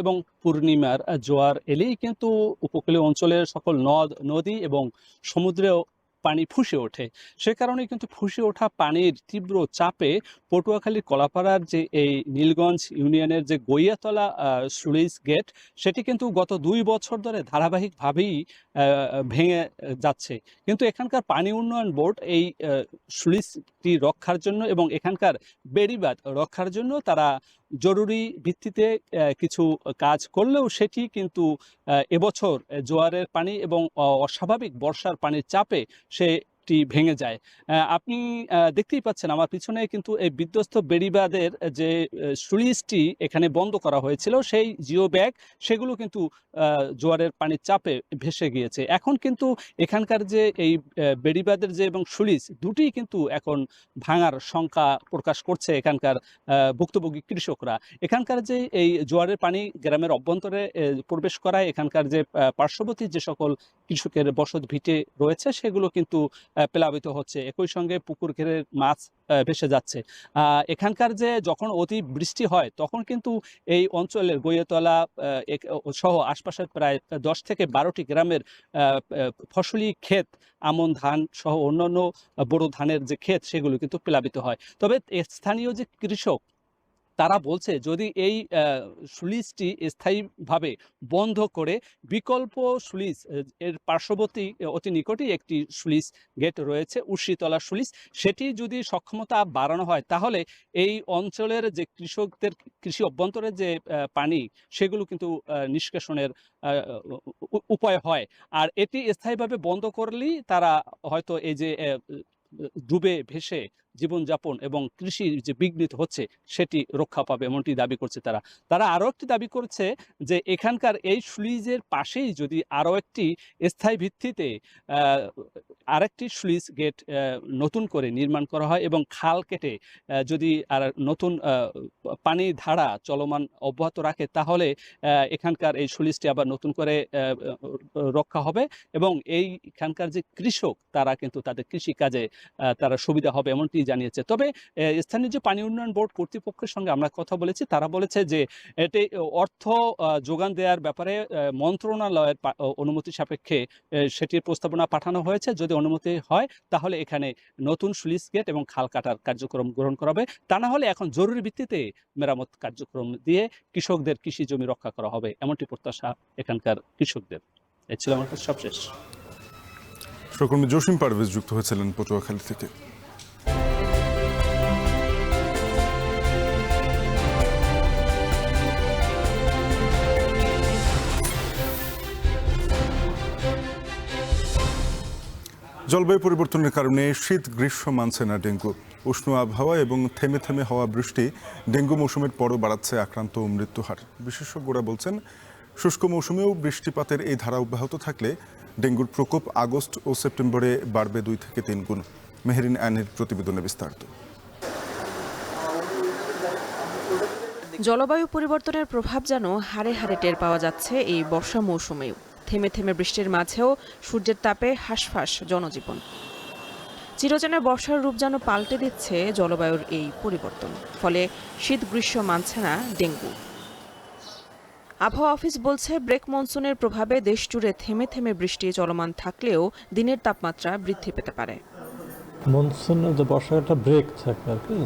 এবং পূর্ণিমার জোয়ার এলেই কিন্তু উপকূলীয় অঞ্চলের সকল নদ নদী এবং সমুদ্রেও পানি ফুঁসে ওঠে। সে কারণে কিন্তু ফুঁসে ওঠা পানির তীব্র চাপে পটুয়াখালীর কলাপাড়ার যে এই নীলগঞ্জ ইউনিয়নের যে গইয়াতলা স্লুইস গেট, সেটি কিন্তু গত ২ বছর ধরে ধারাবাহিকভাবেই ভেঙে যাচ্ছে। কিন্তু এখানকার পানি উন্নয়ন বোর্ড এই স্লুইসটি রক্ষার জন্য এবং এখানকার বেড়িবাঁধ রক্ষার জন্য তারা জরুরি ভিত্তিতে কিছু কাজ করলেও সেটি কিন্তু এবছর জোয়ারের পানি এবং অস্বাভাবিক বর্ষার পানির চাপে সেটি ভেঙে যায়। আপনি দেখতেই পাচ্ছেন আমার পিছনে কিন্তু এই বিধ্বস্ত বেড়িবাঁধের যে স্লুইসটি এখানে বন্ধ করা হয়েছিল, সেই জিও ব্যাগ সেগুলো কিন্তু জোয়ারের পানির চাপে ভেসে গিয়েছে। এখন কিন্তু এখানকার যে এই বেড়িবাঁধের যে এবং স্লুইস দুটিই কিন্তু এখন ভাঙার শঙ্কা প্রকাশ করছে এখানকার ভুক্তভোগী কৃষকরা। এখানকার যে এই জোয়ারের পানি গ্রামের অভ্যন্তরে প্রবেশ করায় এখানকার যে পার্শ্ববর্তী যে সকল কৃষকের বসত ভিটে রয়েছে সেগুলো কিন্তু প্লাবিত হচ্ছে। একই সঙ্গে পুকুর ঘেরের মাছ ভেসে যাচ্ছে। এখানকার যে যখন অতি বৃষ্টি হয় তখন কিন্তু এই অঞ্চলের গইয়াতলা সহ আশপাশের প্রায় ১০ থেকে ১২টি গ্রামের ফসলি ক্ষেত, আমন ধান সহ অন্যান্য বোরো ধানের যে ক্ষেত সেগুলো কিন্তু প্লাবিত হয়। তবে স্থানীয় যে কৃষক তারা বলছে যদি এই স্লুইসটি স্থায়ীভাবে বন্ধ করে বিকল্প স্লুইস এর পার্শ্ববর্তী অতি নিকটেই একটি স্লুইস গেট রয়েছে, উর্শিতলা স্লুইস, সেটি যদি সক্ষমতা বাড়ানো হয় তাহলে এই অঞ্চলের যে কৃষকদের কৃষি অভ্যন্তরের যে পানি সেগুলো কিন্তু নিষ্কাশনের উপায় হয়। আর এটি স্থায়ীভাবে বন্ধ করলেই তারা হয়তো এই যে ডুবে ভেসে জীবনযাপন এবং কৃষির যে বিঘ্নিত হচ্ছে সেটি রক্ষা পাবে এমনটি দাবি করছে তারা। তারা আরও একটি দাবি করছে যে এখানকার এই স্লুইসের পাশেই যদি আরও একটি স্থায়ী ভিত্তিতে আরেকটি স্লুইস গেট নতুন করে নির্মাণ করা হয় এবং খাল কেটে যদি আর নতুন পানি ধারা চলমান অব্যাহত রাখে তাহলে এখানকার এই স্লুইসটি আবার নতুন করে রক্ষা হবে এবং এইখানকার যে কৃষক তারা কিন্তু তাদের কৃষিকাজে তারা সুবিধা হবে এমনটি জানিয়েছে। তবে স্থানীয় যে পানি উন্নয়ন বোর্ড কর্তৃপক্ষের সঙ্গে আমরা কথা বলেছি, তারা বলেছে যে এটি অর্থ যোগান দেওয়ার ব্যাপারে মন্ত্রণালয়ের অনুমতি সাপেক্ষে সেটির প্রস্তাবনা পাঠানো হয়েছে। যদি অনুমতি হয় তাহলে এখানে নতুন স্লুইস গেট এবং খাল কাটার কার্যক্রম গ্রহণ করা হবে। তা না হলে এখন জরুরি ভিত্তিতে মেরামত কার্যক্রম দিয়ে কৃষকদের কৃষি জমি রক্ষা করা হবে এমনটি প্রত্যাশা এখানকার কৃষকদের। এই ছিল আমার কাছে সবশেষ। সহকর্মী জসিম পারভেজ যুক্ত হয়েছিলেন পটুয়াখালী থেকে। জলবায়ু পরিবর্তনের কারণে শীত গ্রীষ্ম মানছে না ডেঙ্গু। উষ্ণ আবহাওয়া এবং থেমে থেমে হওয়া বৃষ্টি ডেঙ্গু মৌসুমের পরও বাড়াচ্ছে আক্রান্ত ও মৃত্যুহার। বিশেষজ্ঞরা বলছেন শুষ্ক মৌসুমেও বৃষ্টিপাতের এই ধারা অব্যাহত থাকলে ডেঙ্গুর প্রকোপ আগস্ট ও সেপ্টেম্বরে বাড়বে ২ থেকে ৩ গুণ। মেহেরিন আইনের প্রতিবেদনে বিস্তারিত। জলবায়ু পরিবর্তনের প্রভাব যেন হাড়ে হাড়ে টের পাওয়া যাচ্ছে এই বর্ষা মৌসুমেও। থেমে থেমে বৃষ্টির মাঝেও সূর্যের তাপে হাঁসফাঁস জনজীবন। চিরচেনা বর্ষার রূপ যেন পাল্টে দিচ্ছে জলবায়ুর এই পরিবর্তন। ফলে শীত গ্রীষ্ম মানছে না ডেঙ্গু। আবহাওয়া অফিস বলছে ব্রেক মনসুনের প্রভাবে দেশ জুড়ে থেমে থেমে বৃষ্টি চলমান থাকলেও দিনের তাপমাত্রা বৃদ্ধি পেতে পারে। মনসুনের যে বর্ষাটা ব্রেক থাকে আর কি,